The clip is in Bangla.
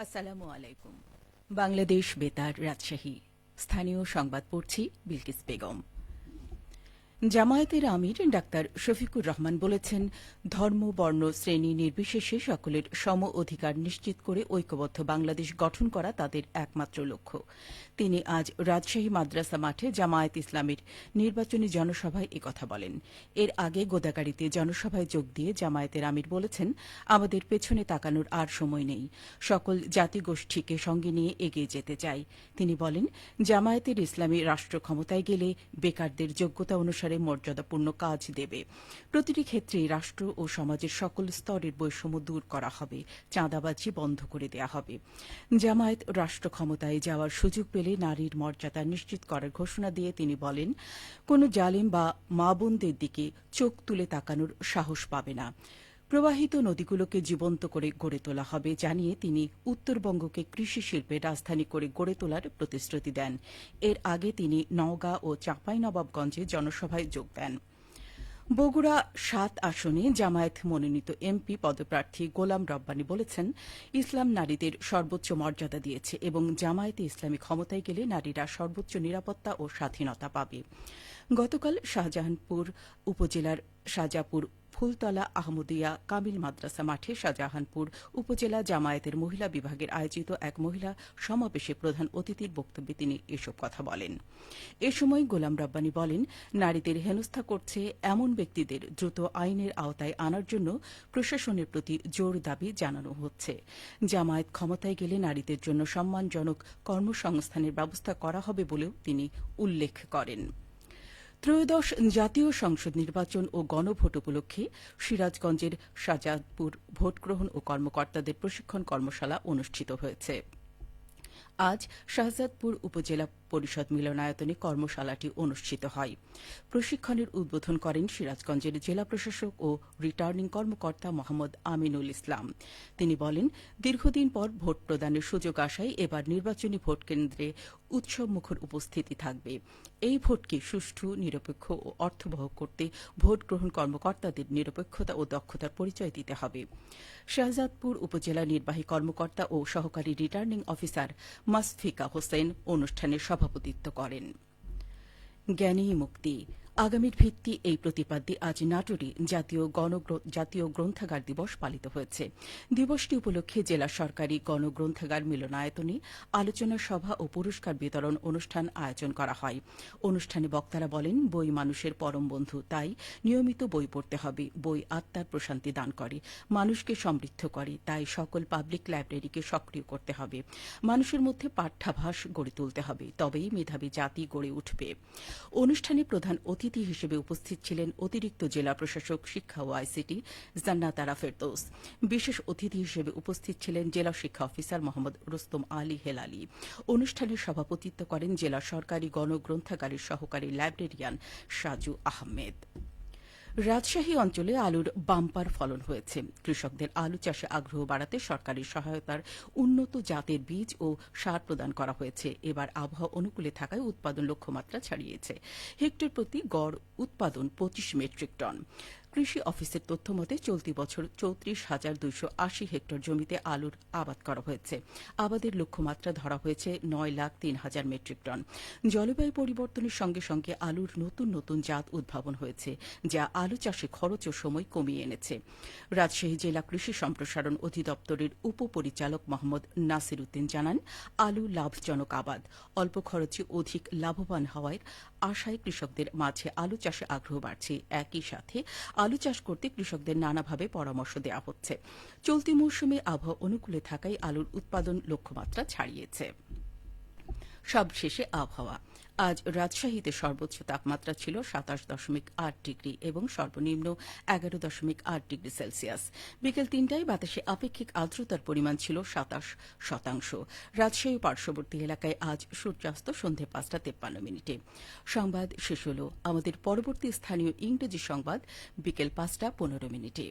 আসসালামু আলাইকুম। বাংলাদেশ বেতার, রাজশাহী। স্থানীয় সংবাদ পড়ছি বিলকিস বেগম। জামায়াতের আমির ডাক্তার শফিকুর রহমান বলেছেন, ধর্ম, বর্ণ, শ্রেণী নির্বিশেষে সকলের সম অধিকার নিশ্চিত করে ঐক্যবদ্ধ বাংলাদেশ গঠন করা তাদের একমাত্র লক্ষ্য। তিনি আজ রাজশাহী মাদ্রাসা মাঠে জামায়াত ইসলামীর নির্বাচনী জনসভায় একথা বলেন। এর আগে গোদাগাড়িতে জনসভায় যোগ দিয়ে জামায়াতের আমির বলেছেন, আমাদের পেছনে তাকানোর আর সময় নেই। সকল জাতিগোষ্ঠীকে সঙ্গে নিয়ে এগিয়ে যেতে চাই। তিনি বলেন, জামায়াতের ইসলামী রাষ্ট্র ক্ষমতায় গেলে বেকারদের যোগ্যতা অনুসারে মর্যাদাপূর্ণ কাজ দেবে। প্রতিটি ক্ষেত্রেই রাষ্ট্র ও সমাজের সকল স্তরের বৈষম্য দূর করা হবে, চাঁদাবাজি বন্ধ করে দেয়া হবে। জামায়াত রাষ্ট্র ক্ষমতায় যাওয়ার সুযোগ পেলে নারীর মর্যাদা নিশ্চিত করার ঘোষণা দিয়ে তিনি বলেন, কোনো জালিম বা মা বোনদের দিকে চোখ তুলে তাকানোর সাহস পাবে না। প্রবাহিত নদীগুলোকে জীবন্ত করে গড়ে তোলা হবে জানিয়ে তিনি উত্তরবঙ্গকে কৃষি শিল্পের রাজধানী করে গড়ে তোলার প্রতিশ্রুতি দেন। এর আগে তিনি নওগাঁ ও চাঁপাইনবাবগঞ্জে জনসভায় যোগ দেন। বগুড়া ৭ আসনে জামায়াত মনোনীত এমপি পদপ্রার্থী গোলাম রব্বানী বলেছেন, ইসলাম নারীদের সর্বোচ্চ মর্যাদা দিয়েছে এবং জামায়াতে ইসলামী ক্ষমতায় গেলে নারীরা সর্বোচ্চ নিরাপত্তা ও স্বাধীনতা পাবে। গতকাল শাহজাহানপুর উপজেলার শাহজাপুর ফুলতলা আহমদিয়া কামিল মাদ্রাসা মাঠে শাহজাহানপুর উপজেলা জামায়াতের মহিলা বিভাগের আয়োজিত এক মহিলা সমাবেশে প্রধান অতিথির বক্তব্যে তিনি এসব কথা বলেন। এ সময় গোলাম রব্বানী বলেন, নারীদের হেনস্থা করছে এমন ব্যক্তিদের দ্রুত আইনের আওতায় আনার জন্য প্রশাসনের প্রতি জোর দাবি জানানো হচ্ছে। জামায়াত ক্ষমতায় গেলে নারীদের জন্য সম্মানজনক কর্মসংস্থানের ব্যবস্থা করা হবে বলেও তিনি উল্লেখ করেন। ত্রয়োদশ জাতীয় সংসদ নির্বাচন ও গণভোট উপলক্ষে সিরাজগঞ্জের শাহজাদপুর ভোটগ্রহণ ও কর্মকর্তাদের প্রশিক্ষণ কর্মশালা অনুষ্ঠিত হয়েছে। আজ শাহজাদপুর উপজেলা পরিষদ মিলনায়তনে কর্মশালাটি অনুষ্ঠিত হয়। প্রশিক্ষণের উদ্বোধন করেন সিরাজগঞ্জের জেলা প্রশাসক ও রিটার্নিং কর্মকর্তা মোহাম্মদ আমিনুল ইসলাম। তিনি বলেন, দীর্ঘদিন পর ভোট প্রদানের সুযোগ আসায় এবার নির্বাচনী ভোট কেন্দ্রে উৎসবমুখর উপস্থিতি থাকবে। এই ভোটকে সুষ্ঠু, নিরপেক্ষ ও অর্থবহ করতে ভোট গ্রহণ কর্মকর্তাদের নিরপেক্ষতা ও দক্ষতার পরিচয় দিতে হবে। শাহজাদপুর উপজেলা নির্বাহী কর্মকর্তা ও সহকারী রিটার্নিং অফিসার মাসফিকা হোসেন অনুষ্ঠানে সভাপতিত্ব করেন। জ্ঞানী মুক্তি, আগামীর ভিত্তি এই প্রতিপাদ্যে আজ নাটোরে জাতীয় গ্রন্থাগার দিবস পালিত হয়েছে। দিবসটি উপলক্ষে জেলা সরকারি গণগ্রন্থাগার মিলনায়তনে আলোচনা সভা ও পুরস্কার বিতরণ অনুষ্ঠান আয়োজন করা হয়। অনুষ্ঠানে বক্তারা বলেন, বই মানুষের পরম বন্ধু, তাই নিয়মিত বই পড়তে হবে। বই আত্মার প্রশান্তি দান করে, মানুষকে সমৃদ্ধ করে, তাই সকল পাবলিক লাইব্রেরিকে সক্রিয় করতে হবে। মানুষের মধ্যে পাঠ্যাভাস গড়ে তুলতে হবে, তবেই মেধাবী জাতি গড়ে উঠবে। অনুষ্ঠানে প্রধান অতিথি হিসেবে উপস্থিত ছিলেন অতিরিক্ত জেলা প্রশাসক শিক্ষা ও আইসিটি জান্নাতারা ফেরদৌস। বিশেষ অতিথি হিসেবে উপস্থিত ছিলেন জেলা শিক্ষা অফিসার মোহাম্মদ রুস্তম আলী হেলালি। অনুষ্ঠানে সভাপতিত্ব করেন জেলা সরকারি গণগ্রন্থাগারের সহকারী লাইব্রেরিয়ান সাজু আহমেদ। রাজশাহী অঞ্চলে আলুর বাম্পার ফলন হয়েছে। কৃষকদের আলু চাষে আগ্রহ বাড়াতে সরকারি সহায়তার উন্নত জাতের বীজ ও সার প্রদান করা হয়েছে। এবার আবহাওয়া অনুকূলে থাকায় উৎপাদন লক্ষ্যমাত্রা ছাড়িয়েছে। হেক্টর প্রতি গড় উৎপাদন ২৫ মেট্রিক টন। কৃষি অফিসের তথ্যমতে চলতি বছর ৩৪,২৮০ হেক্টর জমিতে আলুর আবাদ করা হয়েছে। আবাদের লক্ষ্যমাত্রা ধরা হয়েছে ৯,০৩,০০০ মেট্রিক টন। জলবায়ু পরিবর্তনের সঙ্গে সঙ্গে আলুর নতুন নতুন জাত উদ্ভাবন হয়েছে, যা আলু চাষে খরচ ও সময় কমিয়ে এনেছে। রাজশাহী জেলা কৃষি সম্প্রসারণ অধিদপ্তরের উপপরিচালক মোহাম্মদ নাসির উদ্দিন জানান, আলু লাভজনক আবাদ, অল্প খরচে অধিক লাভবান হওয়ার আশায় কৃষকদের মাঝে আলু চাষে আগ্রহ বাড়ছে। একই সাথে আলু চাষ করতে কৃষকদের নানাভাবে পরামর্শ দেওয়া হচ্ছে। চলতি মৌসুমে আবহাওয়া অনুকূলে থাকায় আলুর উৎপাদন লক্ষ্যমাত্রা ছাড়িয়েছে। সবশেষে আবহাওয়া। আজ রাজশাহীতে সর্বোচ্চ তাপমাত্রা ছিল ২৭.৮ ডিগ্রি এবং সর্বনিম্ন ১১.৮ ডিগ্রি সেলসিয়াস। বিকেল ৩টায় বাতাসে আপেক্ষিক আর্দ্রতার পরিমাণ ছিল ২৭%। রাজশাহী পার্শ্ববর্তী এলাকায় আজ সূর্যাস্ত সন্ধে ৫টা ৫৩ সংবাদ শেষ হল। আমাদের পরবর্তী স্থানীয় ইংরেজি সংবাদ বিকেল ৫টা ১৫।